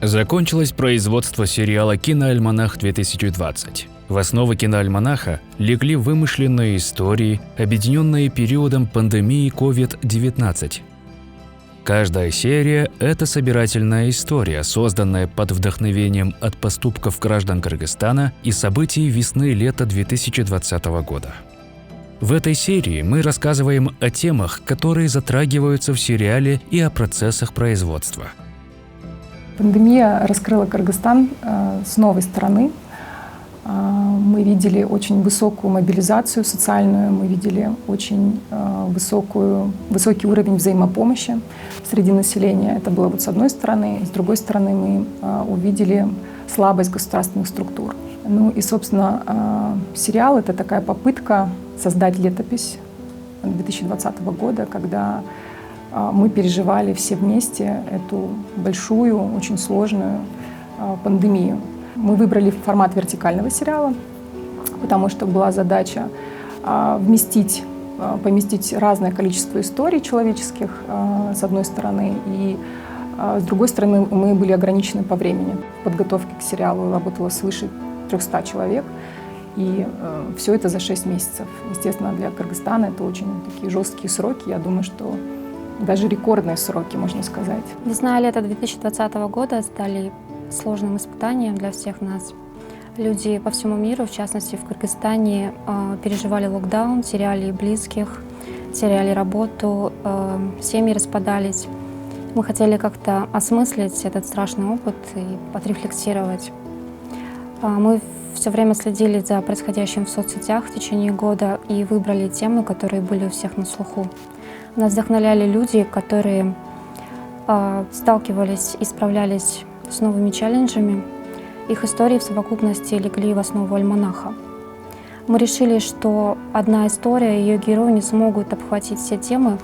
Закончилось производство сериала «Киноальманах-2020». В основу киноальманаха легли вымышленные истории, объединенные периодом пандемии COVID-19. Каждая серия – это собирательная история, созданная под вдохновением от поступков граждан Кыргызстана и событий весны-лета 2020 года. В этой серии мы рассказываем о темах, которые затрагиваются в сериале, и о процессах производства. Пандемия раскрыла Кыргызстан с новой стороны. Мы видели очень высокую мобилизацию социальную, мы видели очень высокий уровень взаимопомощи среди населения. Это было с одной стороны. С другой стороны, мы увидели слабость государственных структур. Ну и, собственно, сериал — это такая попытка создать летопись 2020 года, когда мы переживали все вместе эту большую, очень сложную пандемию. Мы выбрали формат вертикального сериала, потому что была задача поместить разное количество историй человеческих, с одной стороны, и с другой стороны, мы были ограничены по времени. В подготовке к сериалу работало свыше 300 человек, и все это за 6 месяцев. Естественно, для Кыргызстана это очень такие жесткие сроки. Я думаю, что даже рекордные сроки, можно сказать. Весна и лето 2020 года стали сложным испытанием для всех нас. Люди по всему миру, в частности в Кыргызстане, переживали локдаун, теряли близких, теряли работу, семьи распадались. Мы хотели как-то осмыслить этот страшный опыт и отрефлексировать. Мы все время следили за происходящим в соцсетях в течение года и выбрали темы, которые были у всех на слуху. Нас вдохновляли люди, которые сталкивались и справлялись с новыми челленджами. Их истории в совокупности легли в основу альманаха. Мы решили, что одна история и ее герои не смогут обхватить все темы,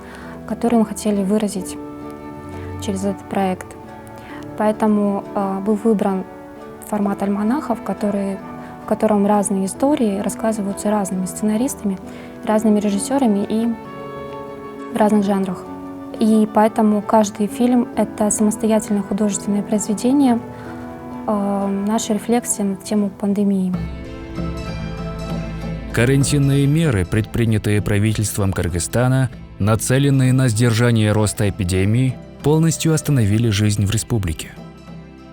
которые мы хотели выразить через этот проект. Поэтому был выбран формат альманаха, в котором разные истории рассказываются разными сценаристами, разными режиссерами и в разных жанрах. И поэтому каждый фильм — это самостоятельное художественное произведение, наша рефлексия на тему пандемии. Карантинные меры, предпринятые правительством Кыргызстана, нацеленные на сдержание роста эпидемии, полностью остановили жизнь в республике.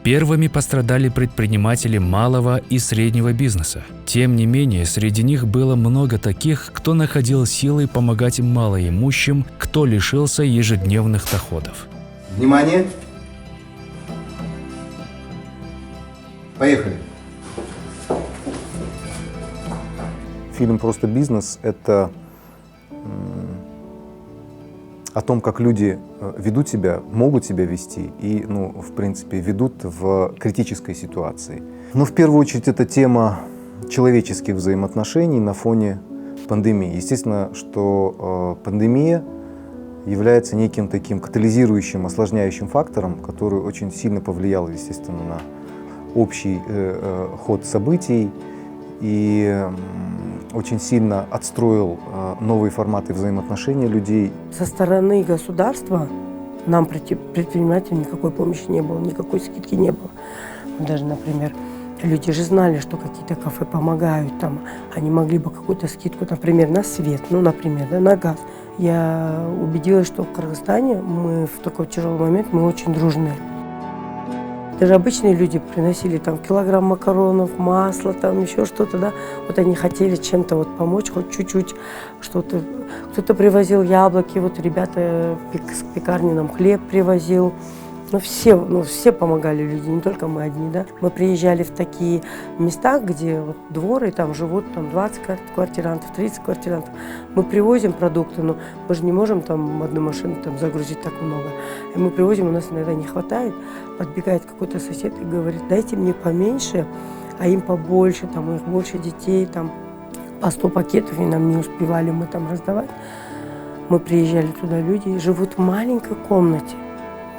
Первыми пострадали предприниматели малого и среднего бизнеса. Тем не менее, среди них было много таких, кто находил силы помогать малоимущим, кто лишился ежедневных доходов. Внимание! Поехали! Фильм «Просто бизнес» — это о том, как люди ведут себя, могут себя вести и, в принципе, ведут в критической ситуации. Но в первую очередь это тема человеческих взаимоотношений на фоне пандемии. Естественно, что пандемия является неким таким катализирующим, осложняющим фактором, который очень сильно повлиял, естественно, на общий ход событий и очень сильно отстроил новые форматы взаимоотношений людей. Со стороны государства нам, предпринимателям, никакой помощи не было, никакой скидки не было. Даже, например, люди же знали, что какие-то кафе помогают, они могли бы какую-то скидку, например, на свет, на газ. Я убедилась, что в Кыргызстане мы в такой тяжелый момент мы очень дружны. Даже обычные люди приносили килограмм макаронов, масло, еще что-то, да. Вот они хотели чем-то помочь, хоть чуть-чуть что-то. Кто-то привозил яблоки, ребята с пекарни нам хлеб привозил. все помогали люди, не только мы одни, да. Мы приезжали в такие места, где вот дворы, там живут там 20 квартирантов, 30 квартирантов. Мы привозим продукты, но мы же не можем там одну машину там загрузить так много. И мы привозим, у нас иногда не хватает. Подбегает какой-то сосед и говорит: дайте мне поменьше, а им побольше, там у них больше детей, там по 100 пакетов, и нам не успевали мы там раздавать. Мы приезжали туда, люди живут в маленькой комнате.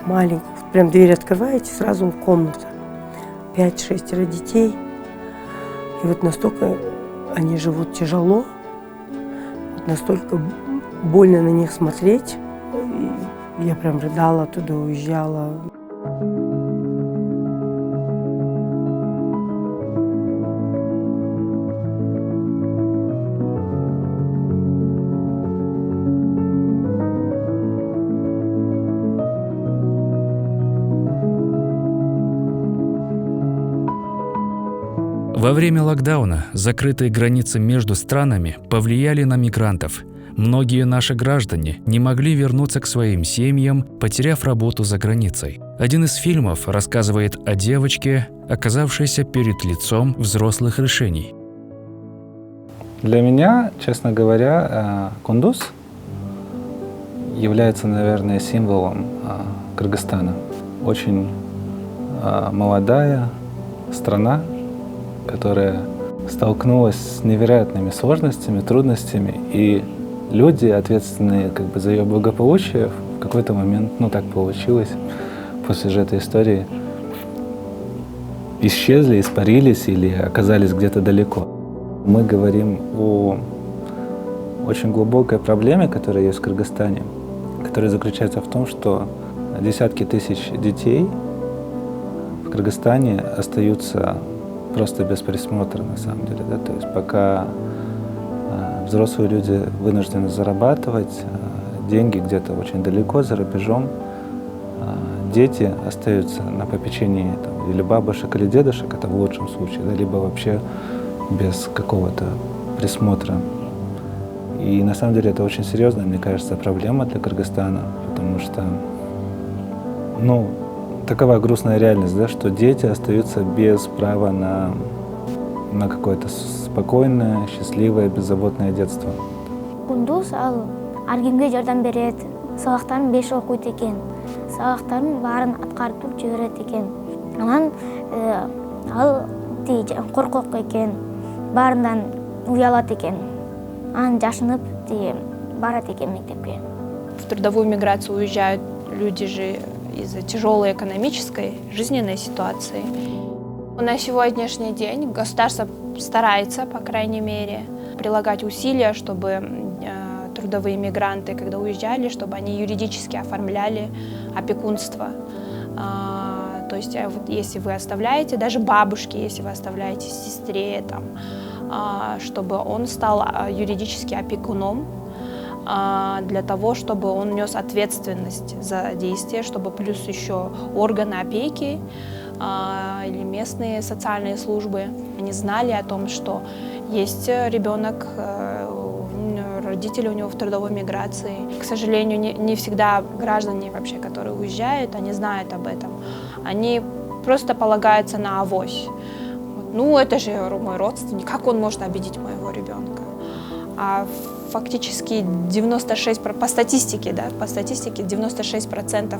Маленькую. Прям дверь открываете, сразу комната. 5-6 детей. И вот настолько они живут тяжело, вот настолько больно на них смотреть. И я прям рыдала, оттуда уезжала. Во время локдауна закрытые границы между странами повлияли на мигрантов. Многие наши граждане не могли вернуться к своим семьям, потеряв работу за границей. Один из фильмов рассказывает о девочке, оказавшейся перед лицом взрослых решений. Для меня, честно говоря, Кундуз является, наверное, символом Кыргызстана. Очень молодая страна, которая столкнулась с невероятными сложностями, трудностями, и люди, ответственные за ее благополучие, в какой-то момент, так получилось, после же этой истории, исчезли, испарились или оказались где-то далеко. Мы говорим о очень глубокой проблеме, которая есть в Кыргызстане, которая заключается в том, что десятки тысяч детей в Кыргызстане остаются просто без присмотра, на самом деле. Да? То есть пока взрослые люди вынуждены зарабатывать деньги где-то очень далеко, за рубежом, дети остаются на попечении или бабушек, или дедушек, это в лучшем случае, да? Либо вообще без какого-то присмотра. И на самом деле это очень серьезная, мне кажется, проблема для Кыргызстана, потому что, такова грустная реальность, да, что дети остаются без права на какое-то спокойное, счастливое, беззаботное детство. Кундуз ал аргимге жардам берет, сабактарын 5 окуйт экен, сабактарын баарын аткарып туруп жиберет экен. Анан ал коркок экен, баарынан уялат экен. Анан жашынып барат экен мектепке. В трудовую миграцию уезжают люди же из-за тяжелой экономической, жизненной ситуации. На сегодняшний день государство старается, по крайней мере, прилагать усилия, чтобы трудовые мигранты, когда уезжали, чтобы они юридически оформляли опекунство. То есть, если вы оставляете, даже бабушке, если вы оставляете сестре, чтобы он стал юридически опекуном, для того, чтобы он нес ответственность за действия, чтобы плюс еще органы опеки или местные социальные службы, они знали о том, что есть ребенок, родители у него в трудовой миграции. К сожалению, не всегда граждане вообще, которые уезжают, они знают об этом. Они просто полагаются на авось. Это же мой родственник, как он может обидеть моего ребенка? А фактически 96%, по статистике 96%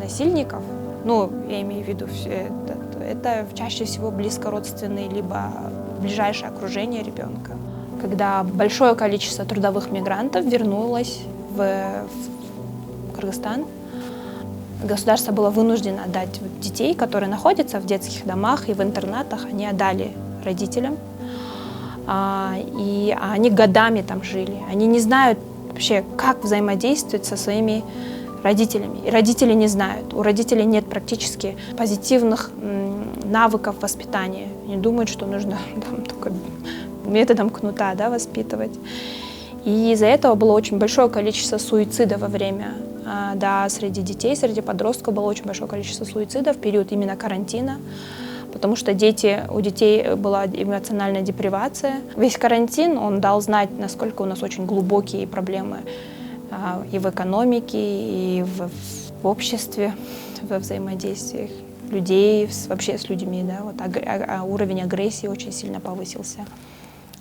насильников, я имею в виду, это чаще всего близкородственные, либо ближайшее окружение ребенка. Когда большое количество трудовых мигрантов вернулось в Кыргызстан, государство было вынуждено отдать детей, которые находятся в детских домах и в интернатах, они отдали родителям. И они годами там жили. Они не знают вообще, как взаимодействовать со своими родителями. И родители не знают. У родителей нет практически позитивных навыков воспитания. Они думают, что нужно только методом кнута воспитывать. И из-за этого было очень большое количество суицидов во время, среди детей, среди подростков было очень большое количество суицидов в период именно карантина. Потому что у детей была эмоциональная депривация. Весь карантин, он дал знать, насколько у нас очень глубокие проблемы и в экономике, и в обществе, во взаимодействиях людей, вообще с людьми. Да? Вот уровень агрессии очень сильно повысился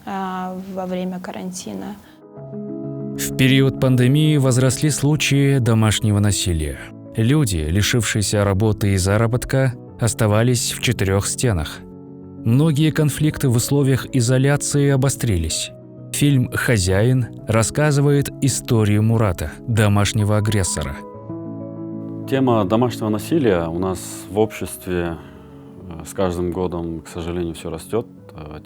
во время карантина. В период пандемии возросли случаи домашнего насилия. Люди, лишившиеся работы и заработка, оставались в 4 стенах. Многие конфликты в условиях изоляции обострились. Фильм «Хозяин» рассказывает историю Мурата, домашнего агрессора. Тема домашнего насилия у нас в обществе с каждым годом, к сожалению, все растет.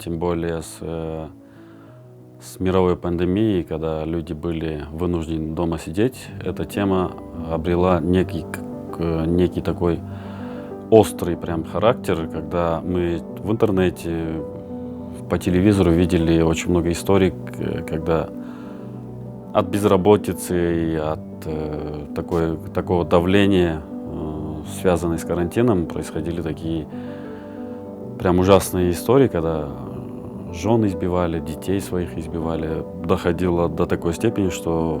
Тем более с мировой пандемией, когда люди были вынуждены дома сидеть, эта тема обрела некий такой острый прям характер, когда мы в интернете, по телевизору видели очень много историй, когда от безработицы и от такого давления, связанной с карантином, происходили такие прям ужасные истории, когда жен избивали, детей своих избивали. Доходило до такой степени, что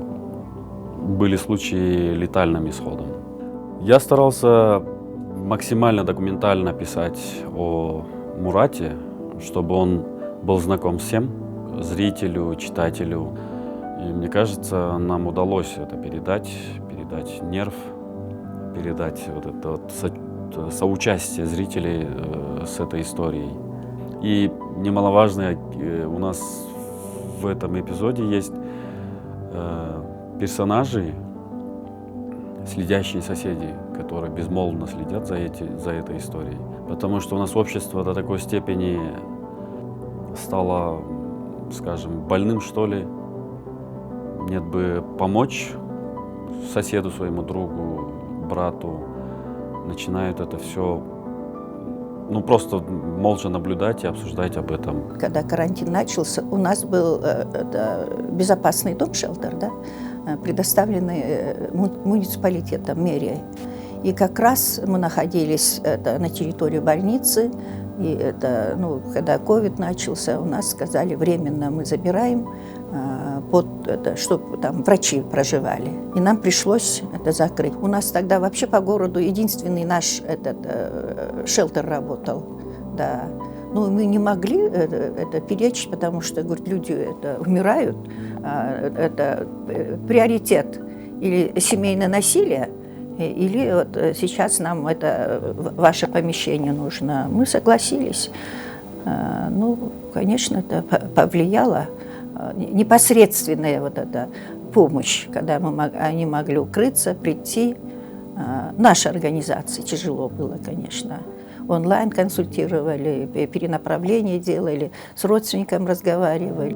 были случаи летальным исходом. Я старался максимально документально писать о Мурате, чтобы он был знаком всем, зрителю, читателю. И мне кажется, нам удалось это передать нерв, передать вот это вот соучастие зрителей с этой историей. И немаловажно, у нас в этом эпизоде есть персонажи, следящие соседи, которые безмолвно следят за этой историей. Потому что у нас общество до такой степени стало, скажем, больным, что ли. Нет бы помочь соседу, своему другу, брату, начинают это все просто молча наблюдать и обсуждать об этом. Когда карантин начался, у нас был безопасный дом, шелтер, да, предоставленный муниципалитетом, мэрией. И как раз мы находились на территории больницы, и когда ковид начался, у нас сказали, временно мы забираем, чтобы там врачи проживали. И нам пришлось это закрыть. У нас тогда вообще по городу единственный наш шелтер работал. Да. Мы не могли это перечить, потому что, говорят, люди умирают. Это приоритет или семейное насилие, или вот сейчас нам это ваше помещение нужно. Мы согласились. Конечно, это повлияло. Непосредственная вот эта помощь, когда они могли укрыться, прийти. Нашей организации тяжело было, конечно. Онлайн консультировали, перенаправление делали, с родственником разговаривали.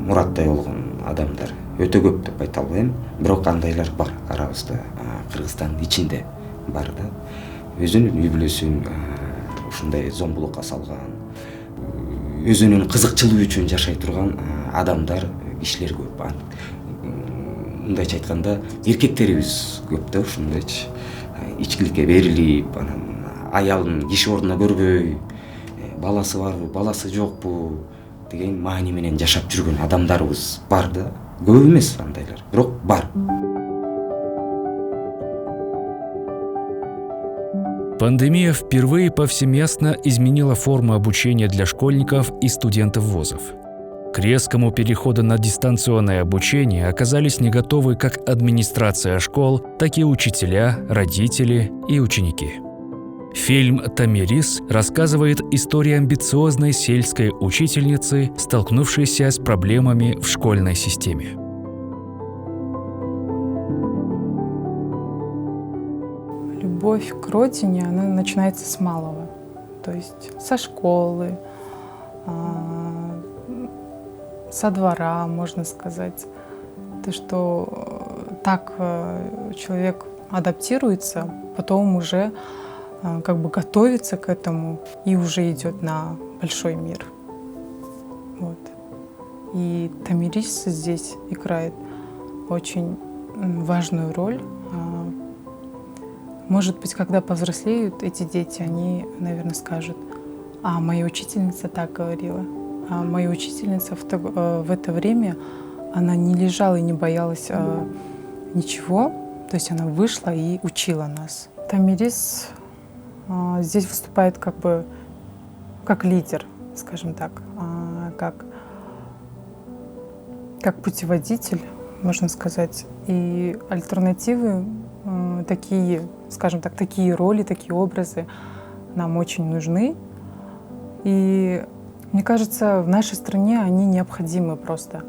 Muratтай болгон адамдар өтө көп деп айта албайм, бирок андайлар бар арабызда, Кыргызстандын ичинде бар да. Өзүнүн үй бүлөсүн ушундай зомбулукка салган, өзүнүн кызыкчылыгы үчүн жашай турган адамдар, кишилер көп. Мындайча айтканда, эркектерибиз көп да, ушундайчы ичкиликке берилип, анан аялын киши ордуна көрбөй, баласы барбы, баласы жокпу деген маани менен жашап жүргөн адамдарыбыз бар да. Көп эмес андайлар, бирок бар. Пандемия впервые повсеместно изменила форму обучения для школьников и студентов вузов. К резкому переходу на дистанционное обучение оказались не готовы как администрация школ, так и учителя, родители и ученики. Фильм «Тамирис» рассказывает историю амбициозной сельской учительницы, столкнувшейся с проблемами в школьной системе. Любовь к родине, она начинается с малого, то есть со школы, со двора, можно сказать. То, что так человек адаптируется, потом уже как бы готовится к этому и уже идет на большой мир. Вот. И Тамирис здесь играет очень важную роль. Может быть, когда повзрослеют эти дети, они, наверное, скажут: а моя учительница так говорила. А моя учительница в это время, она не лежала и не боялась ничего. То есть она вышла и учила нас. Тамирис здесь выступает как бы как лидер, скажем так, как путеводитель, можно сказать. И альтернативы, такие, скажем так, такие роли, такие образы нам очень нужны. И мне кажется, в нашей стране они необходимы просто.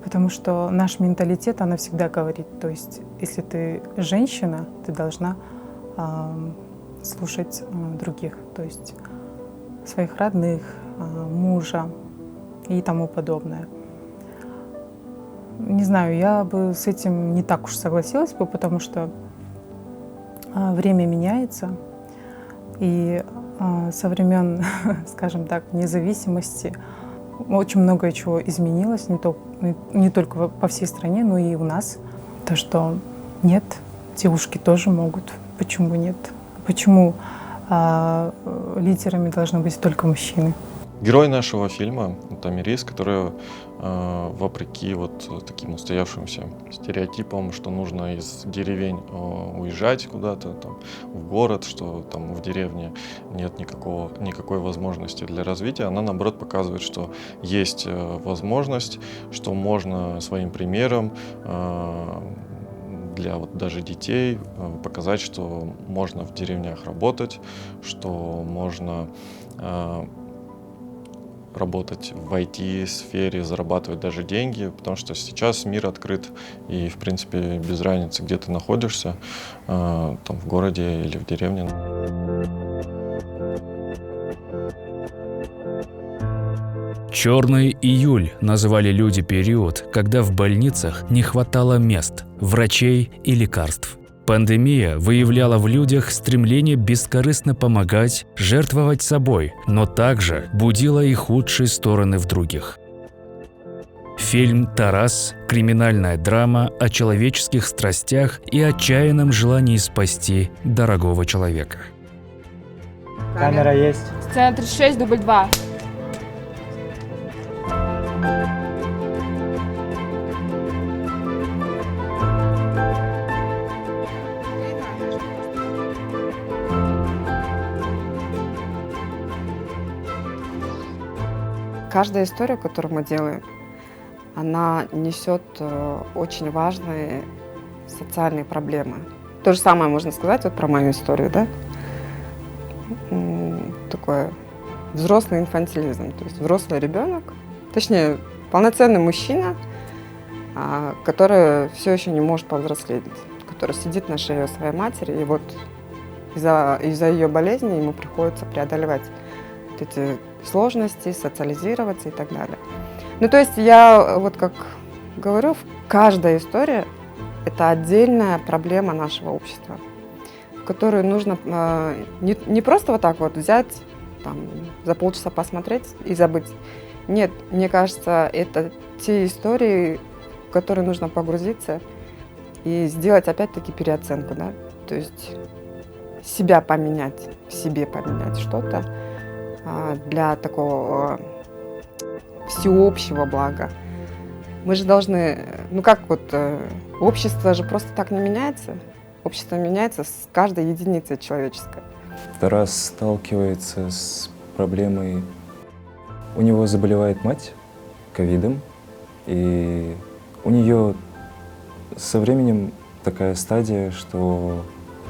Потому что наш менталитет, она всегда говорит, то есть если ты женщина, ты должна слушать других, то есть своих родных, мужа и тому подобное. Не знаю, я бы с этим не так уж согласилась бы, потому что время меняется, и со времен, скажем так, независимости очень многое чего изменилось, не только по всей стране, но и у нас. То, что нет, девушки тоже могут. Почему нет? Почему лидерами должны быть только мужчины? Герой нашего фильма — Тамирис, которая, вопреки вот таким устоявшимся стереотипам, что нужно из деревень уезжать куда-то там, в город, что там в деревне нет никакой возможности для развития, она, наоборот, показывает, что есть возможность, что можно своим примером для вот даже детей показать, что можно в деревнях работать, что можно работать в IT-сфере, зарабатывать даже деньги, потому что сейчас мир открыт, и, в принципе, без разницы, где ты находишься, там, в городе или в деревне. «Черный июль» называли люди период, когда в больницах не хватало мест, врачей и лекарств. Пандемия выявляла в людях стремление бескорыстно помогать, жертвовать собой, но также будила и худшие стороны в других. Фильм «Тарас» – криминальная драма о человеческих страстях и отчаянном желании спасти дорогого человека. Камера есть. Сцена 36, дубль 2. Каждая история, которую мы делаем, она несет очень важные социальные проблемы. То же самое можно сказать вот про мою историю, да? Такой взрослый инфантилизм, то есть взрослый ребенок, точнее, полноценный мужчина, который все еще не может повзрослеть, который сидит на шее своей матери, и вот из-за ее болезни ему приходится преодолевать вот эти сложности, социализироваться и так далее. Ну, то есть я, вот как говорю, каждая история – это отдельная проблема нашего общества, которую нужно не просто вот так вот взять, там, за полчаса посмотреть и забыть. Нет, мне кажется, это те истории, в которые нужно погрузиться и сделать опять-таки переоценку, да? То есть себя поменять, в себе поменять что-то для такого всеобщего блага. Мы же должны, ну как вот, общество же просто так не меняется. Общество меняется с каждой единицей человеческой. Тарас сталкивается с проблемой, у него заболевает мать ковидом, и у нее со временем такая стадия, что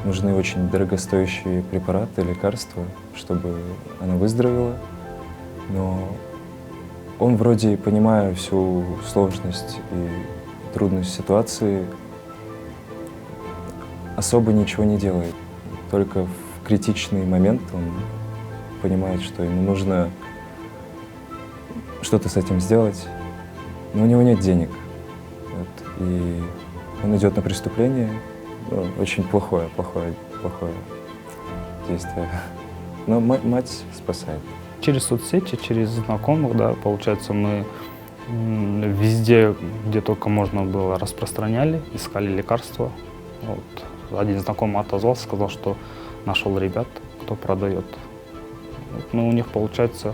нужны очень дорогостоящие препараты, лекарства, чтобы она выздоровела. Но он вроде, понимая всю сложность и трудность ситуации, особо ничего не делает. Только в критичный момент он понимает, что ему нужно что-то с этим сделать, но у него нет денег. Вот. И он идет на преступление, ну, очень плохое. действия. Но мать спасает. Через соцсети, через знакомых, да, получается, мы везде, где только можно было, распространяли, искали лекарства. Вот. Один знакомый отозвался, сказал, что нашел ребят, кто продает. Вот, ну, у них, получается,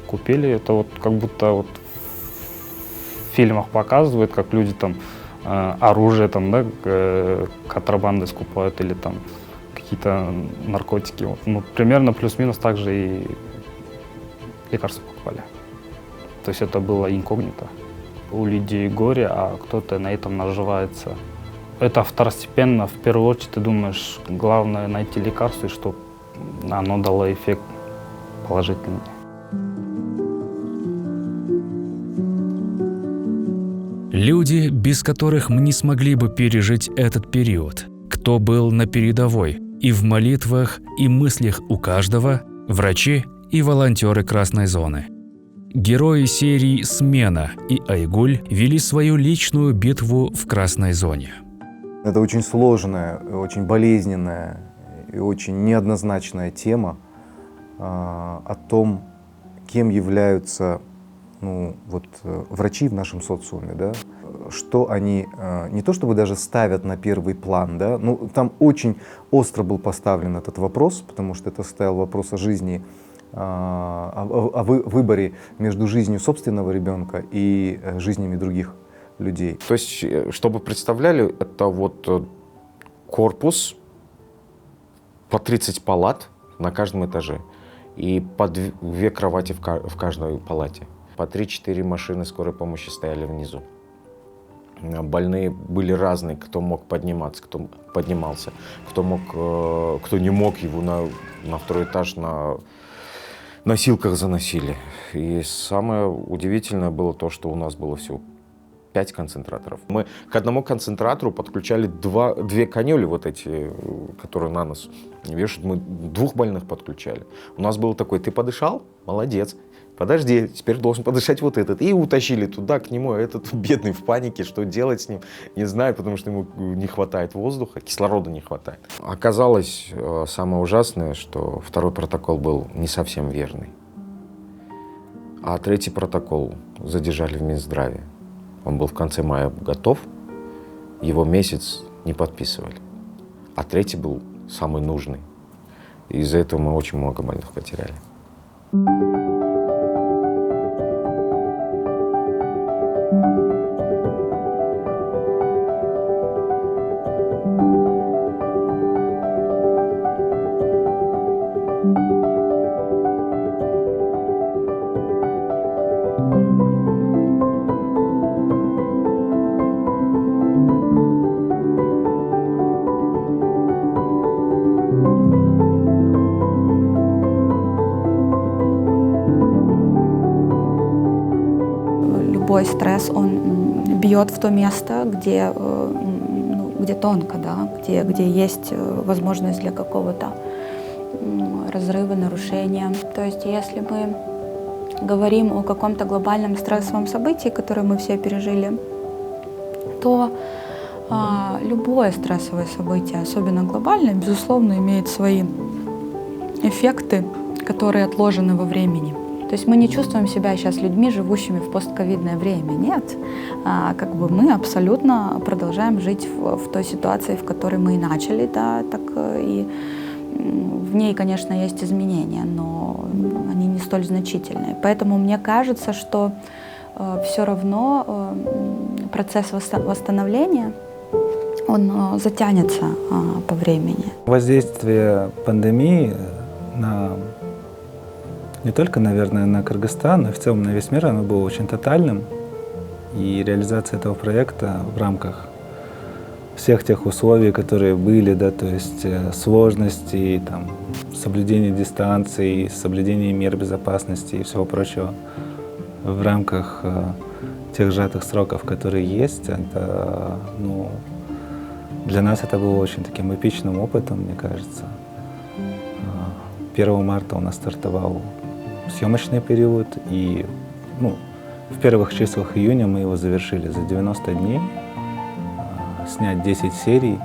купили. Это вот как будто вот в фильмах показывают, как люди там оружие там, да, контрабандой скупают или там какие-то наркотики. Вот. Ну, примерно плюс-минус так же и лекарства покупали. То есть это было инкогнито. У людей горе, а кто-то на этом наживается. Это второстепенно. В первую очередь ты думаешь, главное найти лекарство, и чтобы оно дало эффект положительный. Люди, без которых мы не смогли бы пережить этот период. Кто был на передовой. И в молитвах, и мыслях у каждого – врачи и волонтеры Красной зоны. Герои серий «Смена» и «Айгуль» вели свою личную битву в Красной зоне. Это очень сложная, очень болезненная и очень неоднозначная тема о том, кем являются врачи в нашем социуме, да? Что они не то чтобы даже ставят на первый план, да? Там очень остро был поставлен этот вопрос, потому что это стоял вопрос о жизни, о выборе между жизнью собственного ребенка и жизнями других людей. То есть, чтобы представляли, это вот корпус по 30 палат на каждом этаже и по 2 кровати в каждой палате. По 3-4 машины скорой помощи стояли внизу. Больные были разные, кто мог подниматься, кто поднимался, кто не мог, его на второй этаж на носилках заносили. И самое удивительное было то, что у нас было всего 5 концентраторов. Мы к одному концентратору подключали 2 канюли, вот эти, которые на нос вешают, мы 2 больных подключали. У нас был такой: ты подышал? Молодец. Подожди, теперь должен подышать вот этот. И утащили туда, к нему, а этот бедный в панике, что делать с ним, не знает, потому что ему не хватает воздуха, кислорода не хватает. Оказалось, самое ужасное, что 2-й протокол был не совсем верный. А 3-й протокол задержали в Минздраве. Он был в конце мая готов, его месяц не подписывали. А 3-й был самый нужный. Из-за этого мы очень много больных потеряли. Любой стресс, он бьет в то место, где тонко, да, где есть возможность для какого-то разрыва, нарушения. То есть если мы говорим о каком-то глобальном стрессовом событии, которое мы все пережили, то любое стрессовое событие, особенно глобальное, безусловно, имеет свои эффекты, которые отложены во времени. То есть мы не чувствуем себя сейчас людьми, живущими в постковидное время. Нет. Мы абсолютно продолжаем жить в той ситуации, в которой мы и начали, да, так и в ней, конечно, есть изменения, но они не столь значительные. Поэтому мне кажется, что все равно процесс восстановления, он затянется по времени. Воздействие пандемии не только, наверное, на Кыргызстан, но и в целом на весь мир, оно было очень тотальным. И реализация этого проекта в рамках всех тех условий, которые были, да, то есть сложностей, там, соблюдения дистанции, соблюдения мер безопасности и всего прочего, в рамках тех сжатых сроков, которые есть, это, для нас это было очень таким эпичным опытом, мне кажется. 1 марта у нас стартовал съемочный период, и в первых числах июня мы его завершили за 90 дней, снять 10 серий.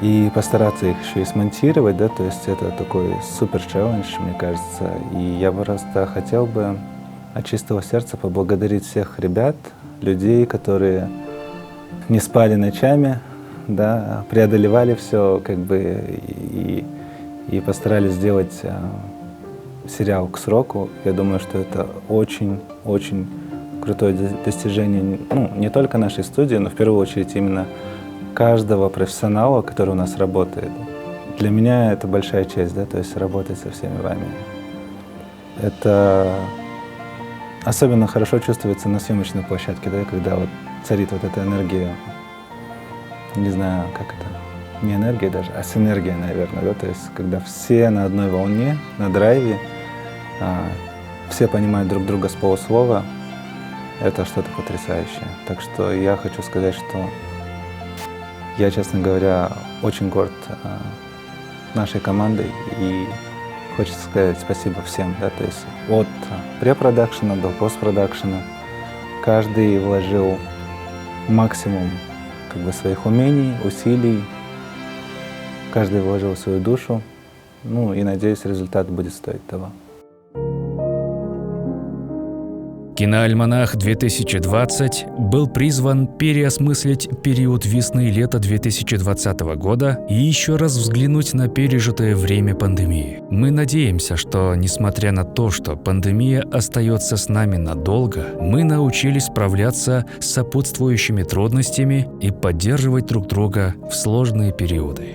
и постараться их еще и смонтировать, да, то есть это такой супер челлендж, мне кажется. И я просто хотел бы от чистого сердца поблагодарить всех ребят, людей, которые не спали ночами, да, преодолевали все, как бы, и постарались сделать сериал к сроку. Я думаю, что это очень крутое достижение, ну, не только нашей студии, но в первую очередь именно каждого профессионала, который у нас работает. Для меня это большая честь, да, то есть работать со всеми вами. Это особенно хорошо чувствуется на съемочной площадке, да, когда вот царит вот эта энергия, не знаю, как это, не энергия даже, а синергия, наверное, да, то есть когда все на одной волне, на драйве, все понимают друг друга с полуслова, это что-то потрясающее. Так что я хочу сказать, что я, честно говоря, очень горд нашей командой, и хочется сказать спасибо всем, да, то есть от препродакшена до постпродакшена каждый вложил максимум как бы своих умений, усилий, каждый вложил свою душу, ну и надеюсь, результат будет стоить того. Киноальманах 2020 был призван переосмыслить период весны и лета 2020 года и еще раз взглянуть на пережитое время пандемии. Мы надеемся, что, несмотря на то, что пандемия остается с нами надолго, мы научились справляться с сопутствующими трудностями и поддерживать друг друга в сложные периоды.